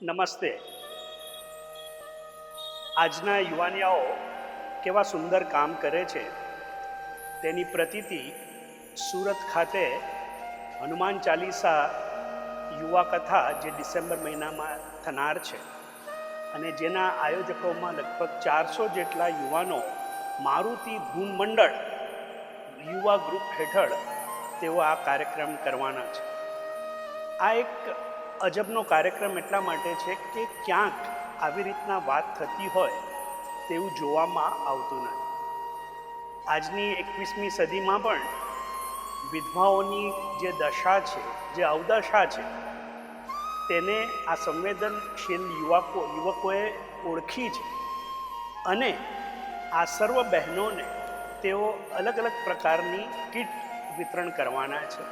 નમસ્તે. આજના યુવાનિયાઓ કેવા સુંદર કામ કરે છે તેની પ્રતીતિ સુરત ખાતે હનુમાન ચાલીસા યુવા કથા જે ડિસેમ્બર મહિનામાં થનાર છે અને જેના આયોજકોમાં લગભગ 400 જેટલા યુવાનો મારુતિ ધૂન મંડળ યુવા ગ્રુપ હેઠળ તેઓ આ કાર્યક્રમ કરવાના છે. આ એક અજબનો કાર્યક્રમ એટલા માટે છે કે ક્યાંક આવી રીતના વાત થતી હોય તેવું જોવામાં આવતું નથી. આજની 21મી સદીમાં પણ વિધવાઓની જે દશા છે, જે અવદશા છે, તેને આ સંવેદનશીલ યુવકોએ ઓળખી છે અને આ સર્વ બહેનોને તેઓ અલગ અલગ પ્રકારની કીટ વિતરણ કરવાના છે.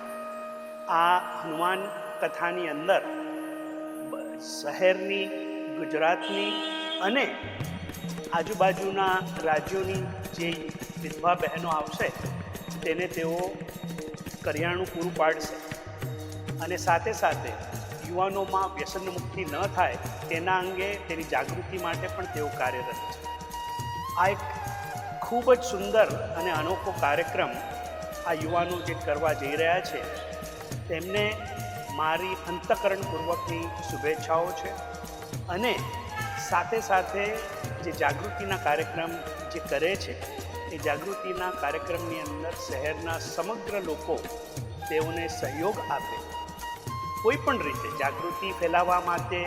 આ હનુમાન કથાની અંદર શહેરની, ગુજરાતની અને આજુબાજુના રાજ્યોની જે વિધવા બહેનો આવશે તેને તેઓ કરિયાણું પૂરું પાડશે અને સાથે સાથે યુવાનોમાં વ્યસન મુક્તિ ન થાય તેના અંગે તેની જાગૃતિ માટે પણ તેઓ કાર્યરત છે. આ એક ખૂબ જ સુંદર અને અનોખો કાર્યક્રમ આ યુવાનો જે કરવા જઈ રહ્યા છે તેમને મારી અંતઃકરણપૂર્વકની શુભેચ્છાઓ છે અને સાથે સાથે જે જાગૃતિના કાર્યક્રમ જે કરે છે એ જાગૃતિના કાર્યક્રમની અંદર શહેરના સમગ્ર લોકો તેઓને સહયોગ આપે. કોઈ પણ રીતે જાગૃતિ ફેલાવવા માટે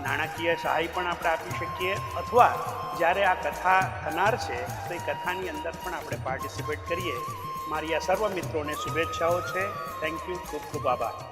નાણાકીય સહાય પણ આપણે આપી શકીએ અથવા જ્યારે આ કથા થનાર છે તો એ કથાની અંદર પણ આપણે પાર્ટિસિપેટ કરીએ. મારી આ સર્વ મિત્રોને શુભેચ્છાઓ છે. Thank you. ખૂબ ખૂબ આભાર.